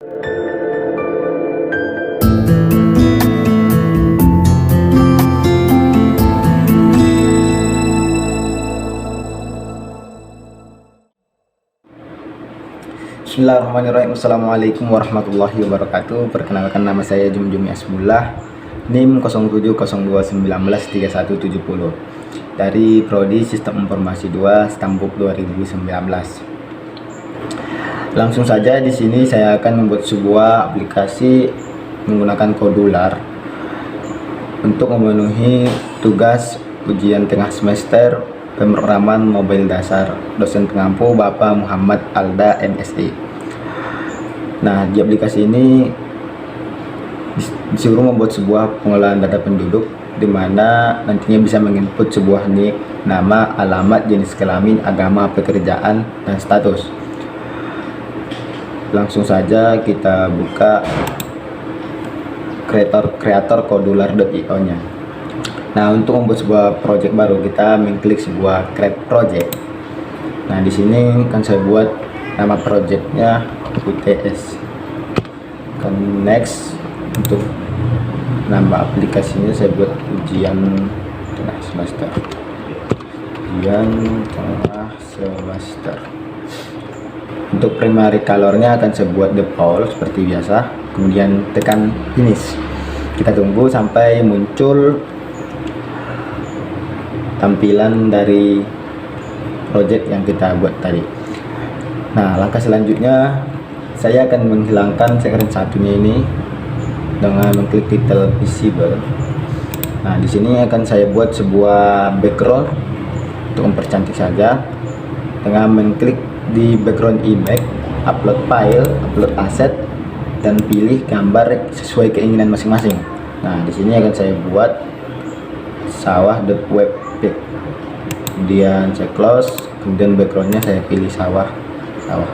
Bismillahirrahmanirrahim. Assalamualaikum warahmatullahi wabarakatuh. Perkenalkan, nama saya Jumjumi Asmullah, NIM 0701193170 dari Prodi Sistem Informasi 2 Stambuk 2019. Langsung saja, di sini saya akan membuat sebuah aplikasi menggunakan Kodular untuk memenuhi tugas ujian tengah semester pemrograman mobile dasar dosen pengampu Bapak Muhammad Alda MSI. Nah, di aplikasi ini disuruh membuat sebuah pengolahan data penduduk di mana nantinya bisa menginput sebuah nik, nama, alamat, jenis kelamin, agama, pekerjaan, dan status. Langsung saja kita buka kreator kodular.io nya. Nah, untuk membuat sebuah project baru, kita mengklik sebuah create project. Nah, di sini kan saya buat nama projectnya UTS. Next, untuk nama aplikasinya saya buat ujian tengah semester. Untuk primary colornya akan saya buat default seperti biasa, kemudian tekan finish. Kita tunggu sampai muncul tampilan dari project yang kita buat tadi. Nah, langkah selanjutnya saya akan menghilangkan screen satunya ini dengan mengklik title visible. Nah, di sini akan saya buat sebuah background untuk mempercantik saja dengan mengklik di background image, upload file, upload asset, dan pilih gambar sesuai keinginan masing-masing. Nah, di sini akan saya buat sawah.webpic, kemudian saya close, kemudian backgroundnya saya pilih sawah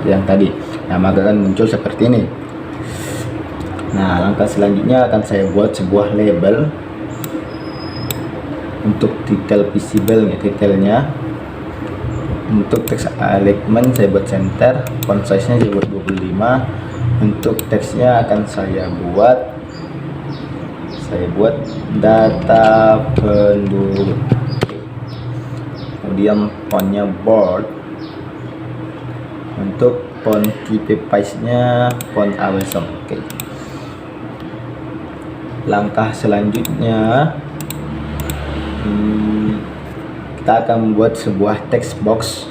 yang tadi. Nah, maka akan muncul seperti ini. Nah, langkah selanjutnya akan saya buat sebuah label untuk title visible, titelnya. Untuk teks alignment saya buat center, font size nya saya buat 25. Untuk teksnya akan saya buat data penduduk, kemudian fontnya bold. Untuk font type nya font awesome. Oke. Langkah selanjutnya kita akan membuat sebuah text box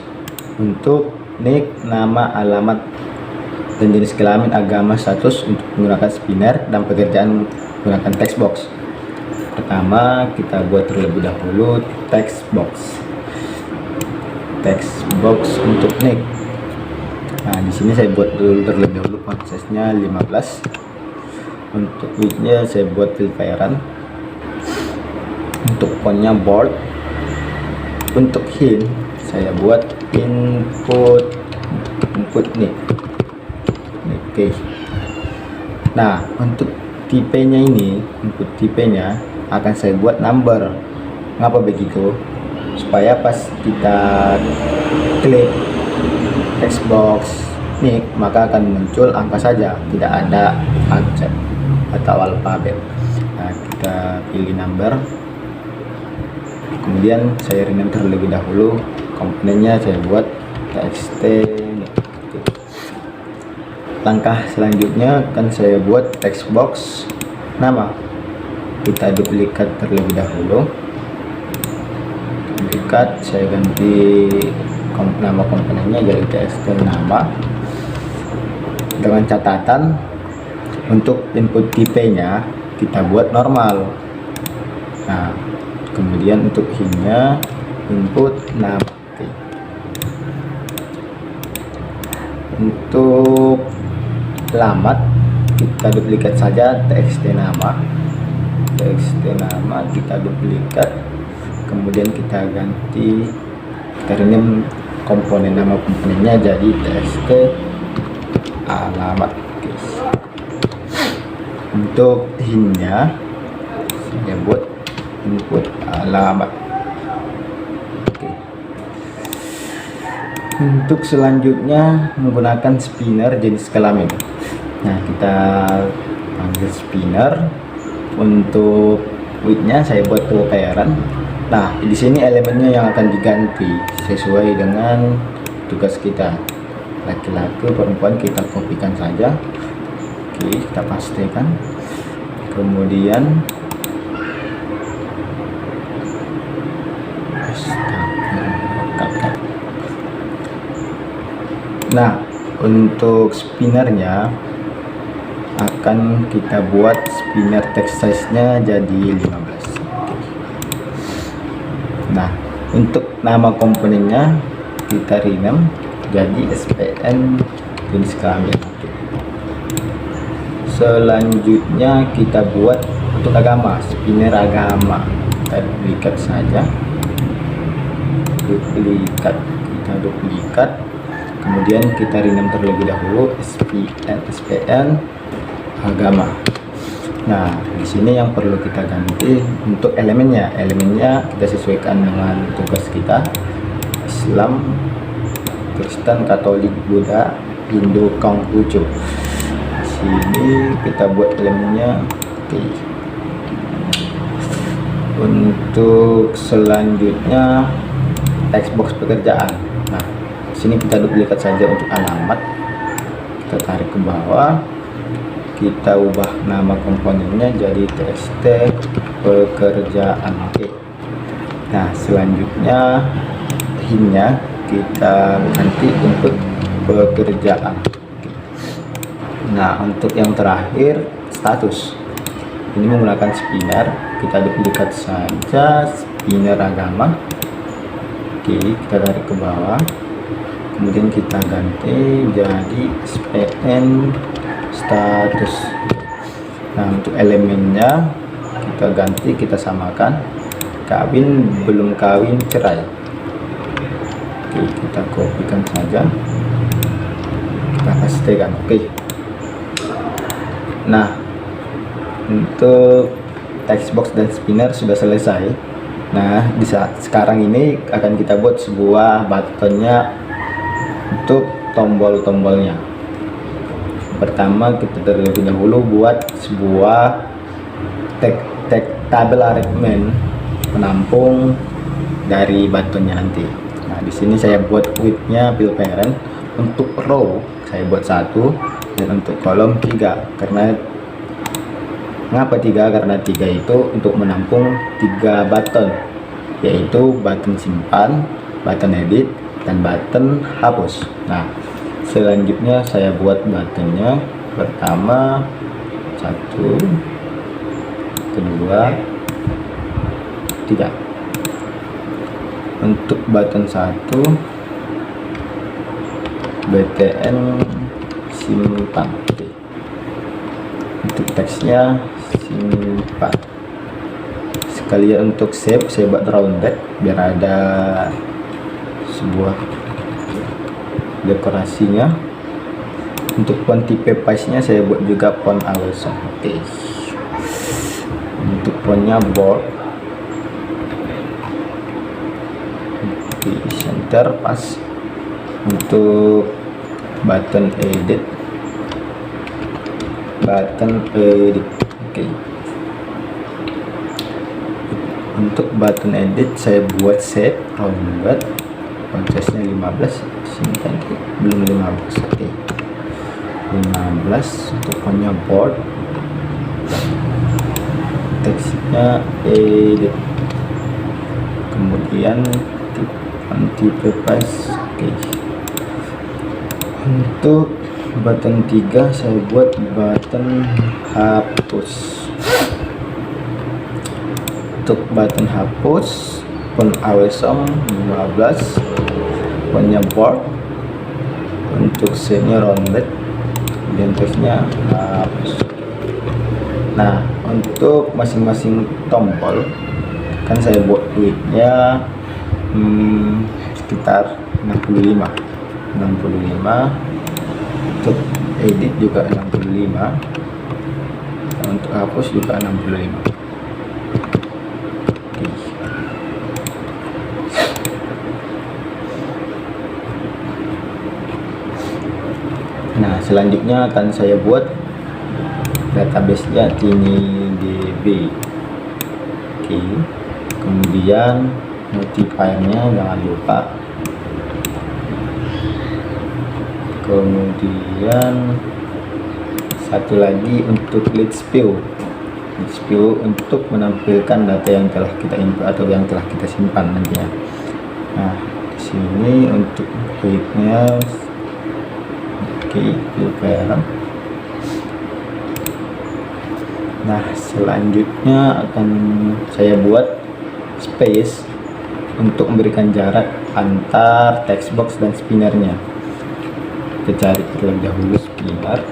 untuk nik, nama, alamat, dan jenis kelamin, agama, status untuk menggunakan spinner, dan pekerjaan menggunakan text box. Pertama, kita buat terlebih dahulu text box untuk nik. Nah, di sini saya buat dulu terlebih dahulu font size-nya 15. Untuk width-nya saya buat filteran. Untuk fontnya bold. Untuk hint saya buat input nik. Oke. Nah, untuk tipenya ini, input tipenya akan saya buat number. Ngapa begitu? Supaya pas kita klik text box nik, maka akan muncul angka saja, tidak ada acak atau alfabet. Nah, kita pilih number, kemudian saya rename terlebih dahulu komponennya, saya buat txt. Langkah selanjutnya akan saya buat text box nama. Kita duplikat terlebih dahulu, duplikat, saya ganti nama komponennya jadi txt nama, dengan catatan untuk input tipenya kita buat normal. Nah, kemudian untuk hint-nya input nama. Untuk alamat kita duplikat saja txt nama kita duplikat, kemudian kita ganti, kita rename komponen nama komponennya jadi txt alamat. Untuk hint-nya saya buat input alamat. Untuk selanjutnya menggunakan spinner jenis kelamin. Nah, kita panggil spinner. Untuk widthnya saya buat peleparan. Nah, di sini elemennya yang akan diganti sesuai dengan tugas kita. Laki-laki, perempuan kita kopikan saja. Oke, kita pastikan. Kemudian nah, untuk spinnernya akan kita buat spinner text size nya jadi 15. Nah, untuk nama komponennya kita rename jadi SPN jenis kelamin. Selanjutnya kita buat untuk agama, spinner agama. Kita duplikat saja, kita duplikat, kemudian kita rename terlebih dahulu SPN agama. Nah, di sini yang perlu kita ganti untuk elemennya kita sesuaikan dengan tugas kita: Islam, Kristen, Katolik, Buddha, Hindu, Konghucu. Sini kita buat elemennya. Oke. Untuk selanjutnya text box pekerjaan. Nah, sini kita duplikat saja untuk alamat, kita tarik ke bawah, kita ubah nama komponennya jadi txt pekerjaan. Oke. Nah, selanjutnya hintnya kita ganti untuk pekerjaan. Oke. Nah, untuk yang terakhir status, ini menggunakan spinner, kita duplikat saja spinner agama. Oke, kita tarik ke bawah, kemudian kita ganti jadi SPN status. Nah, untuk elemennya kita ganti, kita samakan kawin, belum kawin, cerai. Oke, kita kopikan saja, kita pastikan. Oke. Nah, untuk text box dan spinner sudah selesai. Nah, di saat sekarang ini akan kita buat sebuah buttonnya untuk tombol-tombolnya. Pertama, kita terlebih dahulu buat sebuah tabel arrangement penampung dari buttonnya nanti. Nah, di sini saya buat widthnya fill parent. Untuk row saya buat 1 dan untuk kolom 3. Mengapa 3? Karena 3 itu untuk menampung 3 button, yaitu button simpan, button edit, dan button hapus. Nah, selanjutnya saya buat buttonnya. Pertama 1, 2, 3. Untuk button 1 BTN simpan. Oke. Untuk teksnya simpan. Sekalian untuk save saya buat rounded biar ada sebuah dekorasinya. Untuk font type paste nya saya buat juga font Awesome. Oke. Untuk fontnya bold. Oke, center pas. Untuk button edit, oke. Untuk button edit saya buat set rounded, kontesnya 15. Sini tadi belum 15. Oke, 15. Untuk fontnya bold, teksnya edit, kemudian type paste. Oke. Untuk button 3 saya buat button hapus. Untuk button hapus font Awesome 15, fontnya bold, untuk setnya rounded, dan teksnya hapus. Nah, untuk masing-masing tombol kan saya buat widthnya sekitar 65. Untuk edit juga 65, untuk hapus juga 65. Oke. Nah, selanjutnya akan saya buat database-nya TinyDB. Oke, kemudian notifier-nya jangan lupa. Kemudian satu lagi untuk list view untuk menampilkan data yang telah kita input atau yang telah kita simpan nantinya. Nah, di sini untuk kliknya filter. Nah, selanjutnya akan saya buat space untuk memberikan jarak antar text box dan spinnernya. Kita cari terlebih dahulu spinner.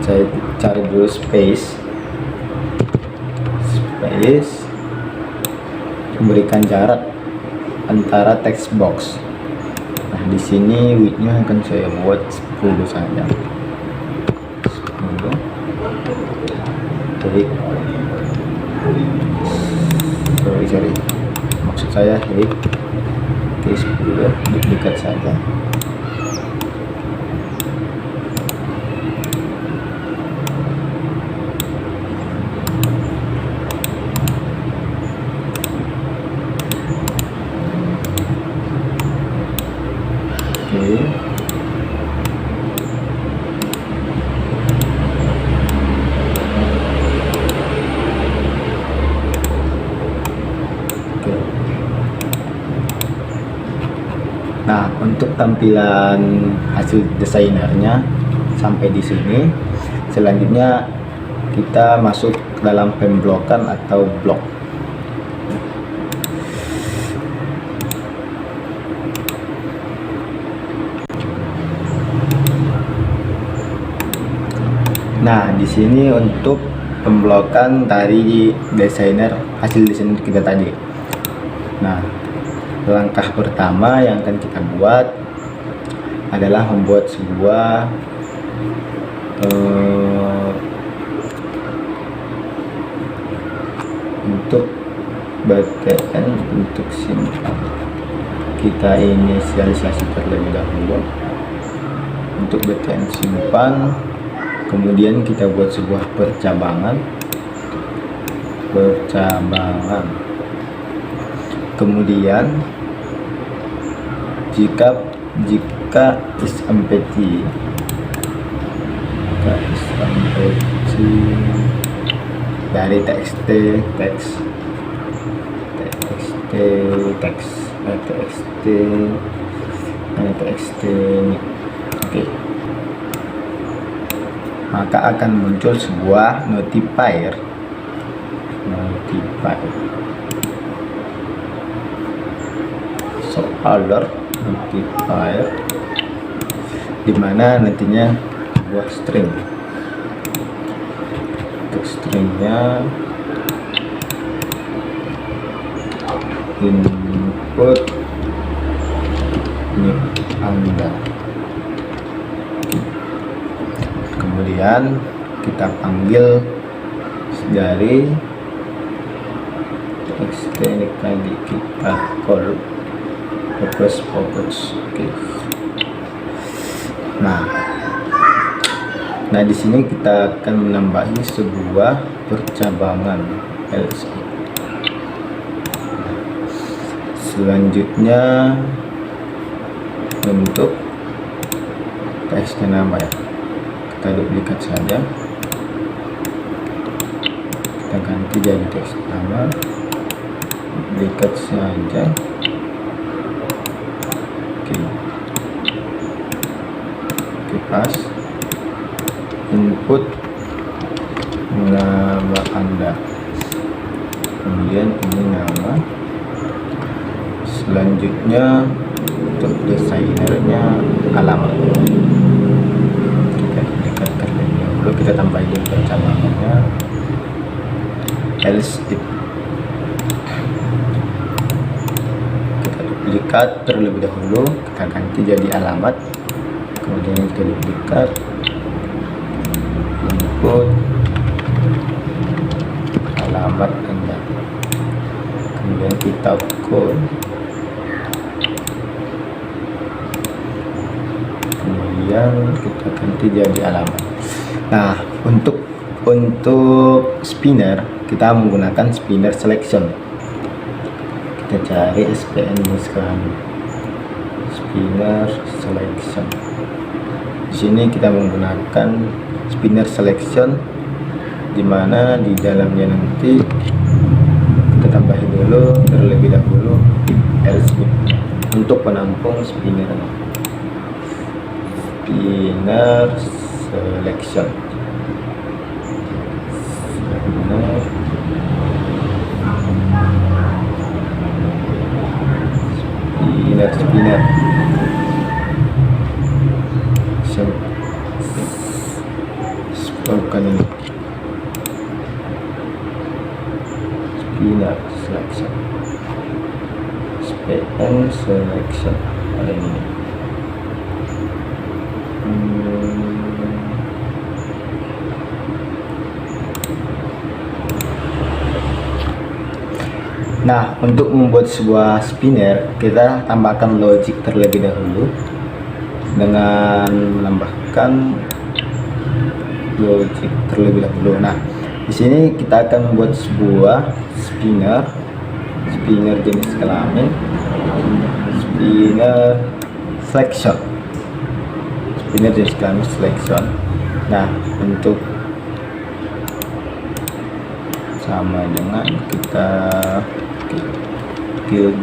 Saya cari dulu space memberikan jarak antara text box. Nah, di sini width-nya akan saya buat 10 saja. 10. Jadi sorry. Maksud saya height. Oke, 10 dekat saja. Nah, untuk tampilan hasil desainernya sampai di sini. Selanjutnya kita masuk ke dalam pemblokan atau blok. Nah, di sini untuk pemblokan dari desainer hasil desainer kita tadi. Nah, langkah pertama yang akan kita buat adalah membuat sebuah untuk BTN untuk simpan. Kita inisialisasi terlebih dahulu untuk BTN simpan, kemudian kita buat sebuah percabangan, kemudian jika is empty dari txt ini. Oke. Maka akan muncul sebuah notifier alert notifier, dimana nantinya buat string. Untuk stringnya input ini Anda. Kemudian kita panggil dari txt ini tadi kita call focus. Oke. Nah, di sini kita akan menambahi sebuah percabangan else. Selanjutnya untuk teks nama ya, kita duplikat saja, kita ganti jadi teks nama, duplikat saja. Oke, pas input nama Anda, kemudian ini nama. Selanjutnya untuk desainernya alamat, kita duplikat terlebih dahulu, kita tambahin percabangannya else if. Kita duplikat terlebih dahulu, kita ganti jadi alamat, kemudian kita duplikat input alamat Anda, kemudian kita code kemudian kita ganti jadi alamat. Nah, untuk spinner kita menggunakan spinner selection. Kita cari SPN sekarang, spinner selection. Di sini kita menggunakan spinner selection, dimana di dalamnya nanti kita tambahin dulu terlebih dahulu else untuk penampung spinner selection. Spinner bukan ini, spinner selection, SPN selection ada ini. Nah, untuk membuat sebuah spinner kita tambahkan logic terlebih dahulu dengan menambahkan logic terlebih dahulu. Nah, di sini kita akan membuat sebuah spinner jenis kelamin, spinner selection, spinner jenis kelamin selection. Nah, untuk sama dengan kita pilih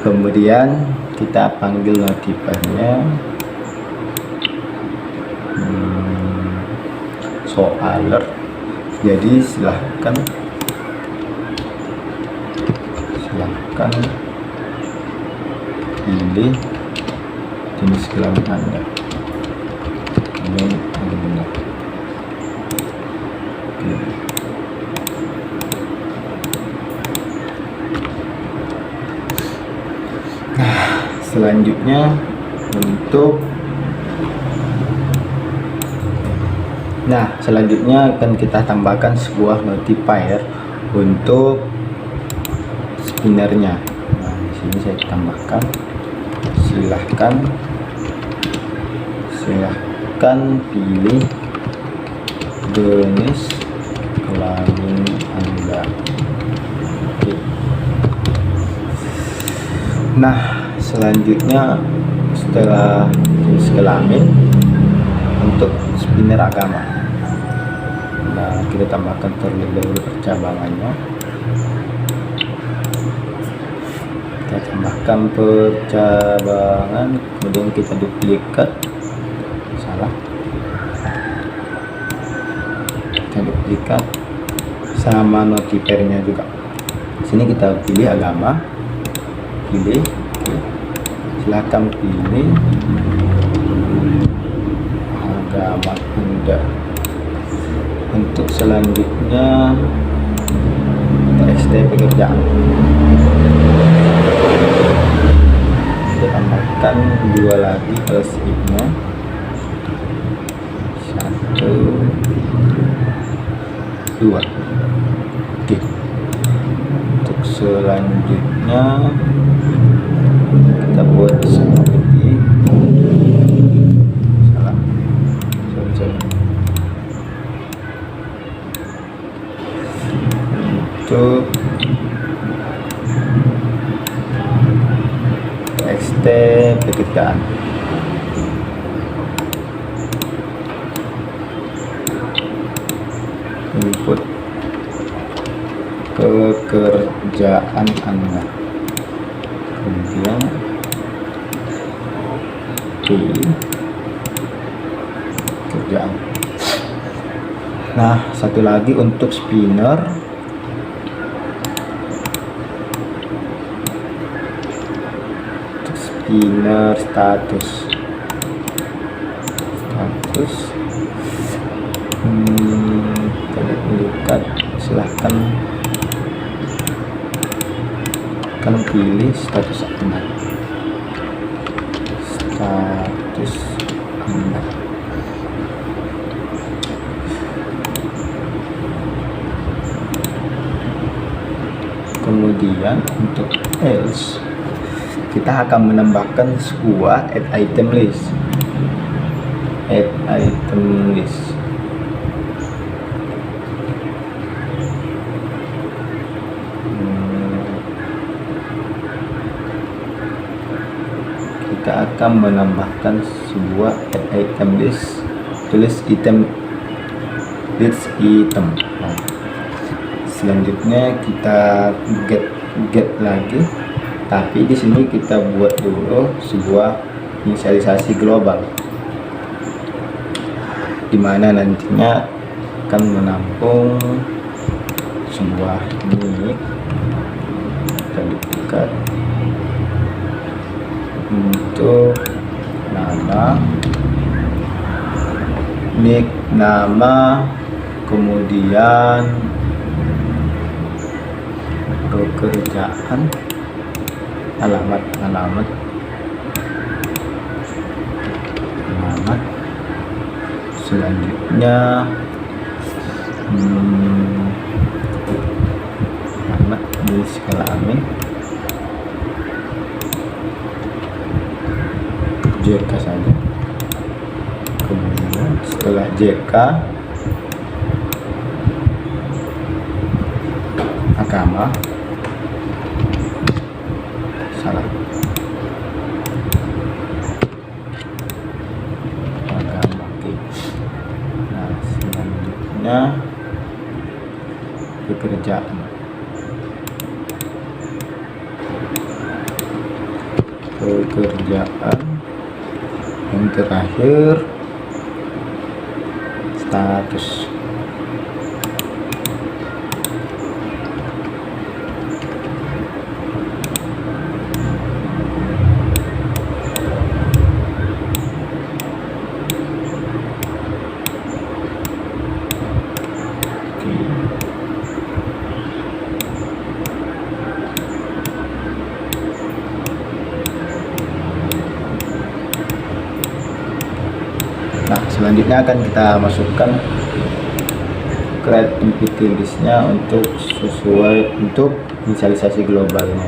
kemudian kita panggil notifier-nya show alert. Jadi silahkan pilih jenis kelamin Anda. Ini benar. Nah, selanjutnya akan kita tambahkan sebuah notifier untuk spinnernya. Nah, di sini saya tambahkan, silahkan pilih jenis kelamin Anda. Oke. Nah, selanjutnya setelah jenis kelamin, untuk spinner agama, nah kita tambahkan terlebih dahulu percabangannya. Kita tambahkan percabangan, kemudian kita duplikat, kita duplikat sama notifiernya juga. Di sini kita pilih agama, silakan pilih agama Anda. Untuk selanjutnya TXT pekerjaan, kita tambahkan 2 lagi else if-nya, 1 2. Oke. Untuk selanjutnya kita buat seperti untuk TXT pekerjaan. Input pekerjaan Anda, kemudian pilih pekerjaan. Nah, satu lagi untuk spinner, status lihat, silahkan pilih status Anda, Kemudian untuk else kita akan menambahkan sebuah add item list. Kita akan menambahkan sebuah add item list, tulis item list item. Nah, selanjutnya kita get lagi, tapi di sini kita buat dulu sebuah inisialisasi global, dimana nantinya akan menampung sebuah nick. Kita duplikat untuk nama, nick nama, kemudian pekerjaan, alamat, selanjutnya alamat di skala amin, JK saja. Kemudian setelah JK, agama, salah, agama. Oke. Nah, selanjutnya pekerjaan. Yang terakhir status. Nah, selanjutnya akan kita masukkan create entity list-nya untuk sesuai untuk inisialisasi globalnya.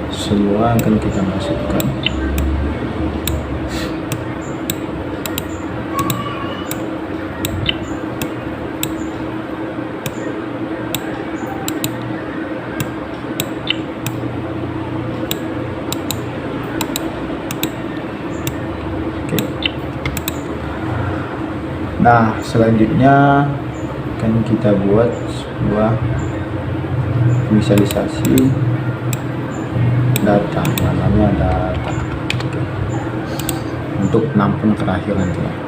Semua akan kita masukkan. Nah, selanjutnya akan kita buat sebuah inisialisasi data, namanya data. Oke. Untuk nampung terakhir nanti.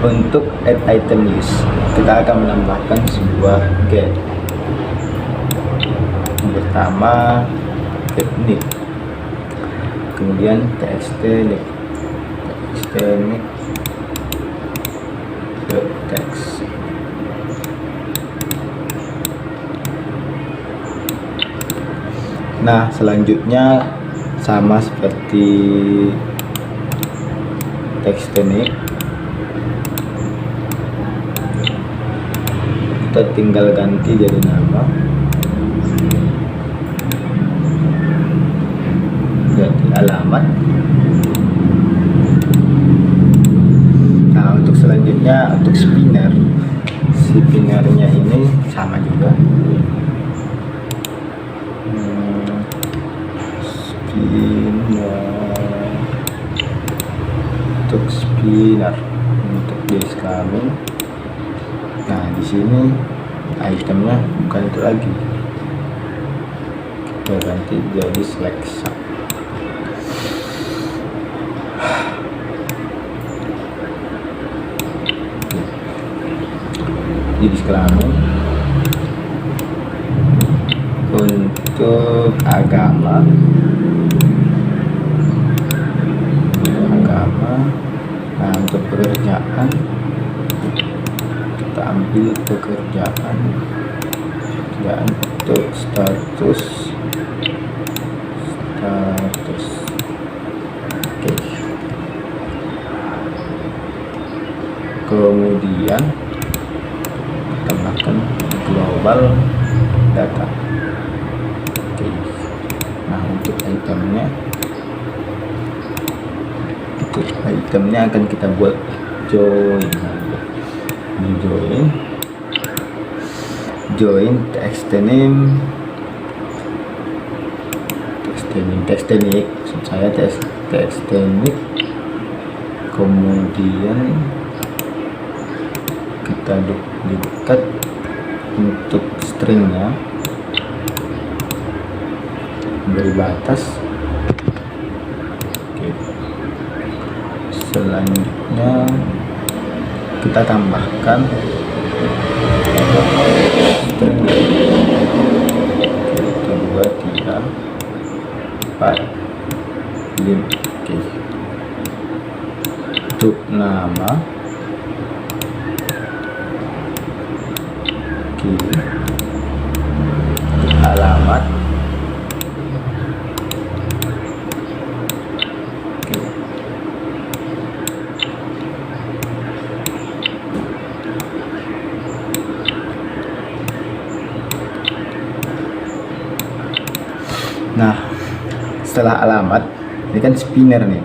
Untuk add item list, kita akan menambahkan sebuah get. Yang pertama get nick, kemudian txt nick, text. Nah, selanjutnya sama seperti text nick, kita tinggal ganti jadi nama, ganti alamat. Nah, untuk selanjutnya untuk spinnernya ini sama juga, spinner untuk base kami. Nah, di sini itemnya bukan itu lagi, kita ganti jadi select sub. Jadi sekarang untuk agama Nah, untuk pekerjaan kita ambil pekerjaan untuk status. Oke. Kemudian tambahkan global data. Oke. Nah, untuk itemnya akan kita buat join text name, maksud saya text teknik. Kemudian kita duplikat untuk stringnya, beri batas. Oke. Selanjutnya kita tambahkan string 2, 3, 4, 5. Oke. Untuk nama, oke, alamat, oke. Nah, setelah alamat, ini kan spinner nih.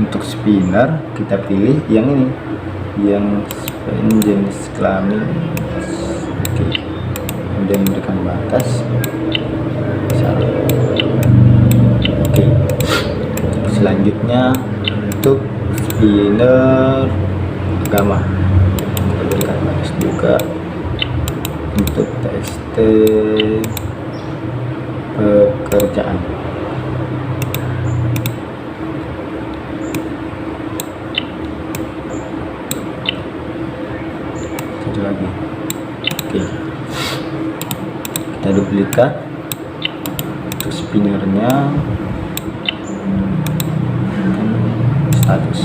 Untuk spinner kita pilih yang ini, yang jenis kelamin. Oke. Kemudian berikan batas. Oke. Selanjutnya untuk spinner agama, kita berikan batas juga. Untuk txt pekerjaan, satu lagi. Oke, kita duplikat untuk spinnernya, status.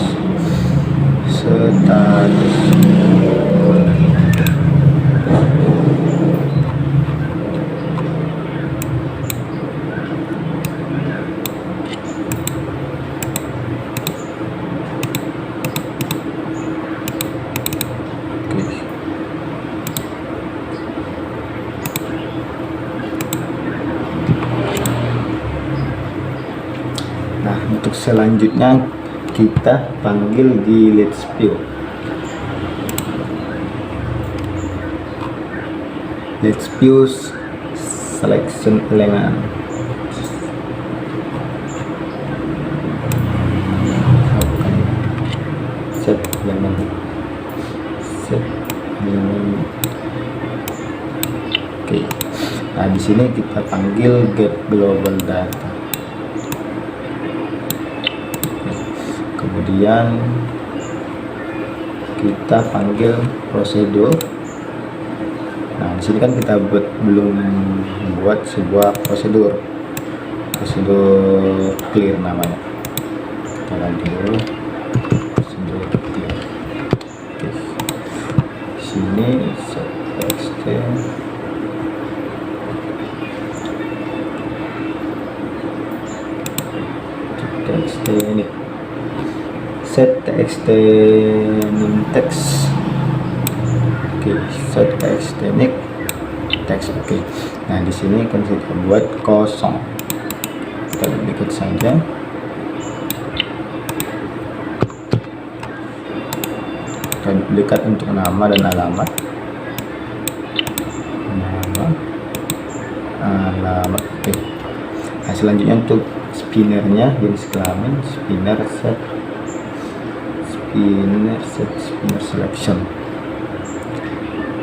Nah, untuk selanjutnya kita panggil di Let's View. Let's View selection element. Set element. Oke. Nah, di sini kita panggil get global data. Kemudian kita panggil prosedur. Nah, di sini kan kita belum membuat sebuah prosedur clear namanya. Kita ganti dulu prosedur clear. Oke. Di sini set txt ini. Set txt name text. Oke, set txt name text. Oke. Nah, di sini kan kita buat kosong. Kita duplicate saja. Kita duplikat untuk nama dan alamat. Alamat. Oke. Nah, selanjutnya untuk spinnernya jenis kelamin, spinner selection.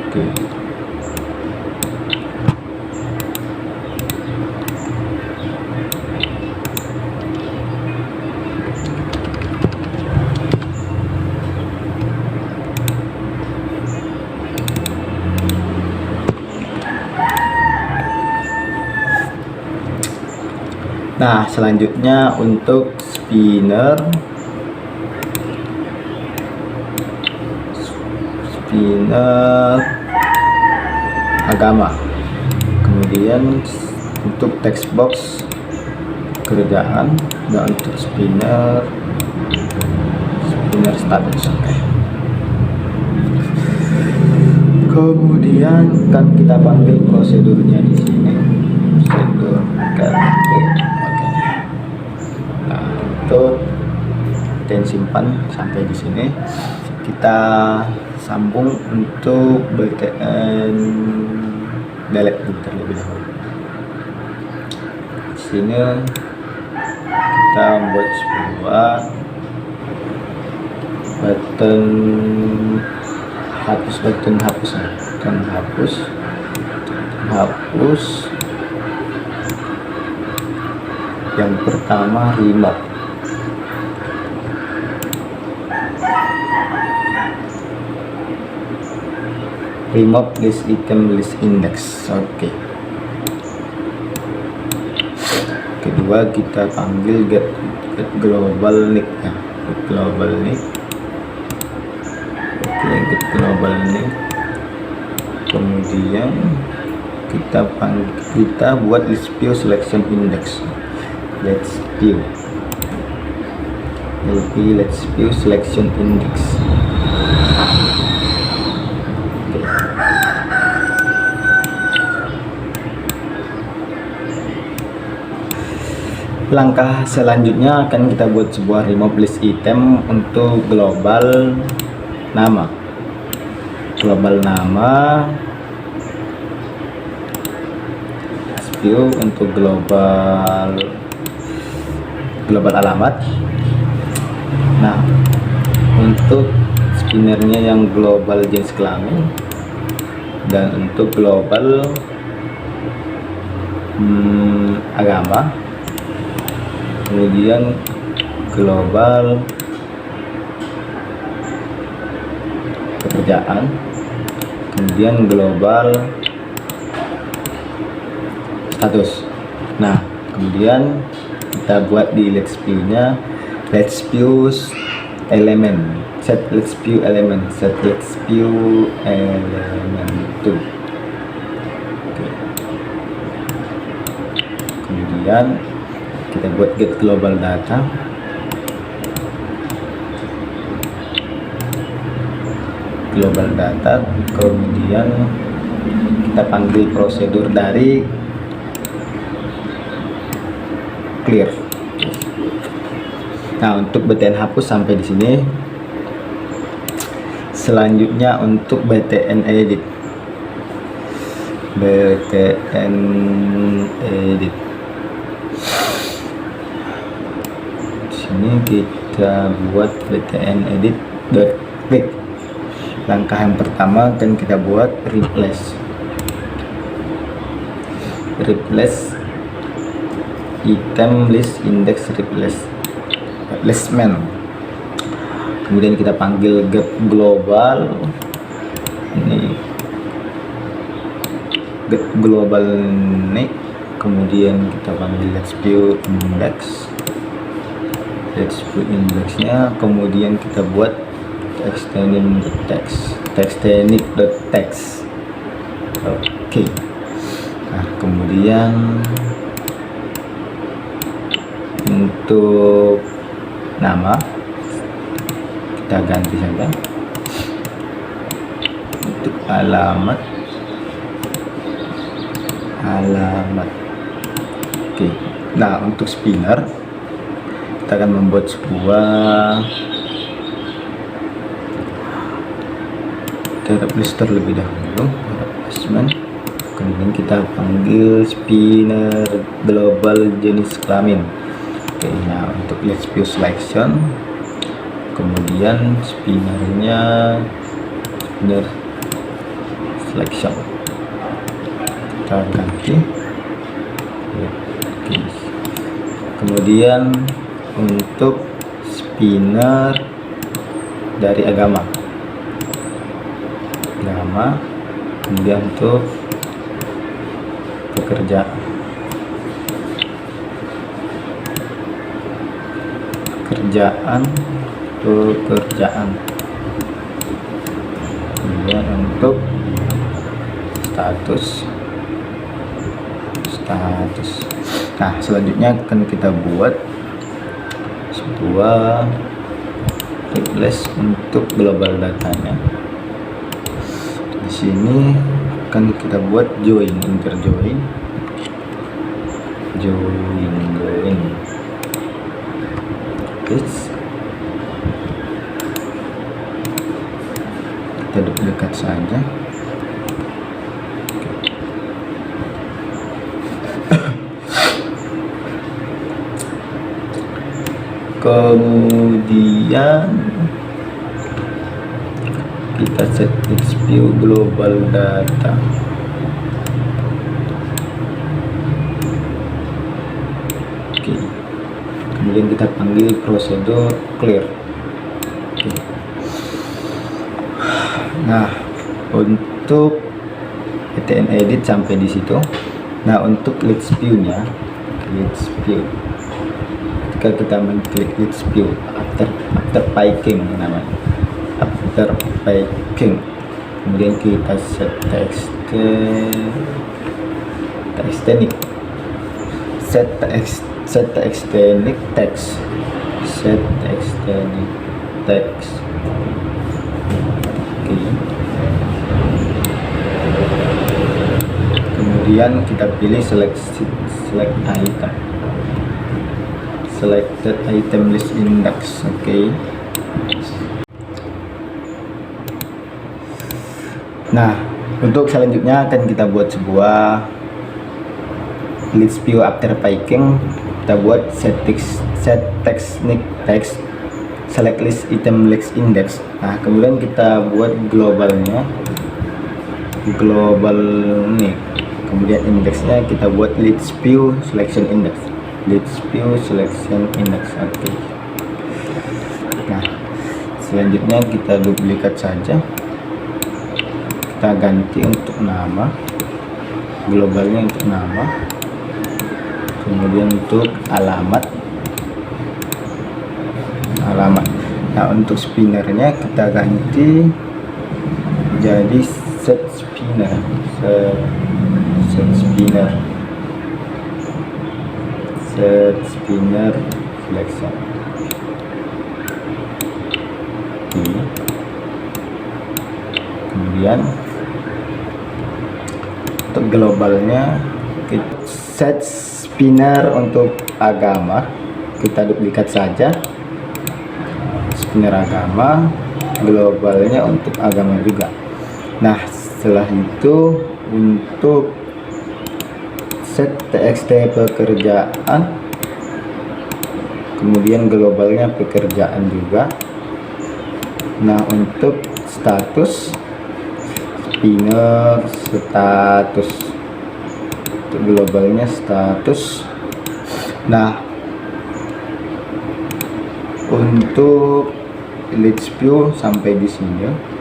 Oke. Nah, selanjutnya untuk spinner spinner agama. Kemudian untuk text box kerjaan, dan untuk spinner status. Oke. Kemudian kan kita panggil prosedurnya di sini. Prosedur oke. Nah, untuk simpan sampai di sini. Kita sambung untuk btn delete terlebih dahulu. Di sini kita buat sebuah button hapus. Yang pertama remove list item list index. Oke. Kedua kita panggil get global nick ya. Get global nick. Oke, get global nick. Kemudian kita buat list view selection index. Let's view selection index. Langkah selanjutnya akan kita buat sebuah remove list item untuk global nama. View untuk global alamat. Nah, untuk spinnernya yang global jenis kelamin, dan untuk global agama. Kemudian global pekerjaan, kemudian global status. Nah, kemudian kita buat di let's view-nya set let's view element 2. Kemudian kita buat get global data. Kemudian kita panggil prosedur dari clear. Nah, untuk btn hapus sampai di sini. Selanjutnya untuk btn edit. Ini kita buat btn edit .click. Langkah yang pertama kan kita buat replace item list index replacement. Kemudian kita panggil get global nick. Kemudian kita panggil let's view indexnya. Kemudian kita buat text. Oke. Nah, kemudian untuk nama kita ganti saja. Untuk alamat. Oke. Nah, untuk spinner kita akan membuat sebuah list terlebih dahulu. Kemudian kita panggil spinner global jenis kelamin. Oke, nah untuk let's view selection, kemudian spinner selection kita ganti. Oke. Kemudian untuk spinner dari agama, kemudian untuk pekerjaan. kemudian untuk status. Nah, selanjutnya akan kita buat sebuah replace untuk global datanya. Di sini akan kita buat join. Kita duplikat saja. Kemudian kita set view global data. Oke. Kemudian kita panggil prosedur clear. Oke. Nah, untuk btn edit sampai di situ. Nah, untuk list view-nya, ketika kita mengklik list view after packing namanya, kemudian kita set text technique, Oke. Kemudian kita pilih selected item list index. Oke. Nah, untuk selanjutnya akan kita buat sebuah list view after packing. Kita buat set text select list item list index. Nah, kemudian kita buat globalnya, global nih. Kemudian indexnya kita buat list view selection index. Oke. Nah, selanjutnya kita duplikat saja. Kita ganti untuk nama, globalnya untuk nama, kemudian untuk alamat. Nah, untuk spinnernya kita ganti jadi set spinner selection. Kemudian untuk globalnya kita set spinner untuk agama, kita duplikat saja spinner agama, globalnya untuk agama juga. Nah, setelah itu untuk set txt pekerjaan, kemudian globalnya pekerjaan juga. Nah, untuk status spinner status, untuk globalnya status. Nah, untuk list view sampai di sini.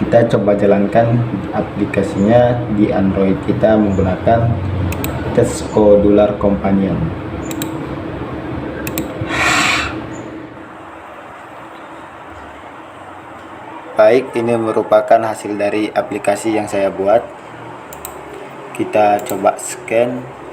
Kita coba jalankan aplikasinya di Android kita menggunakan Test Codular Companion. Baik, ini merupakan hasil dari aplikasi yang saya buat. Kita coba scan.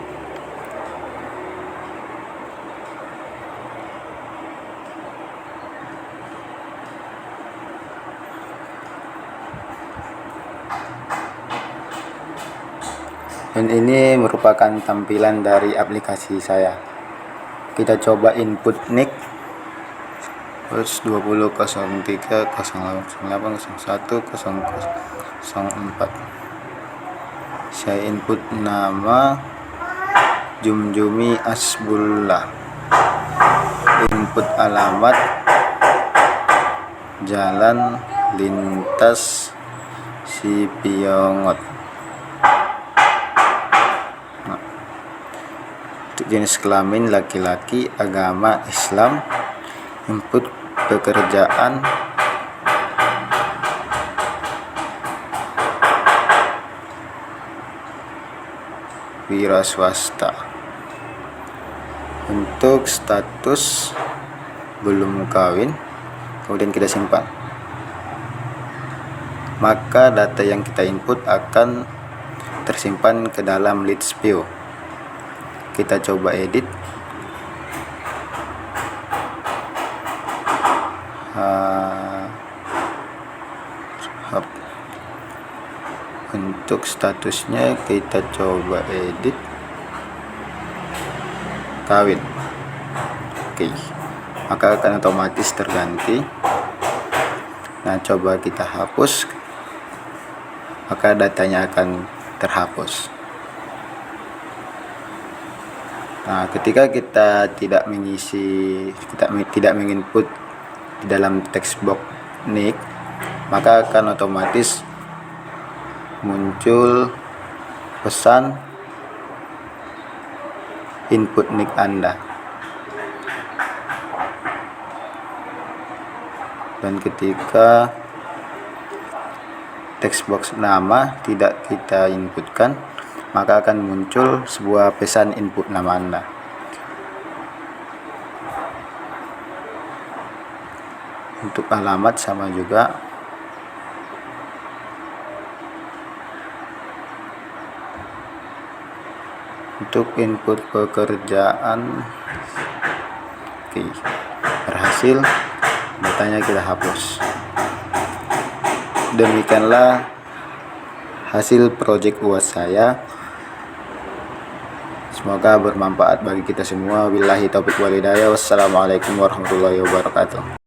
Dan ini merupakan tampilan dari aplikasi saya. Kita coba input nick 2003 08 01 0004. Saya input nama Jumjumi Asbullah, input alamat Jalan Lintas Sipiongot. Untuk jenis kelamin laki-laki, agama Islam, input pekerjaan wira swasta. Untuk status belum kawin, kemudian kita simpan, maka data yang kita input akan tersimpan ke dalam Leads View. Kita coba edit. Untuk statusnya kita coba edit kawin. Oke, maka akan otomatis terganti. Nah, coba kita hapus, maka datanya akan terhapus. Nah, ketika kita tidak menginput di dalam text box nick, maka akan otomatis muncul pesan input nick Anda. Dan ketika text box nama tidak kita inputkan, maka akan muncul sebuah pesan input nama Anda. Untuk alamat sama juga. Untuk input pekerjaan, oke, berhasil, datanya kita hapus. Demikianlah hasil project UAS saya. Semoga bermanfaat bagi kita semua. Billahi taufiq wal hidayah. Wassalamualaikum warahmatullahi wabarakatuh.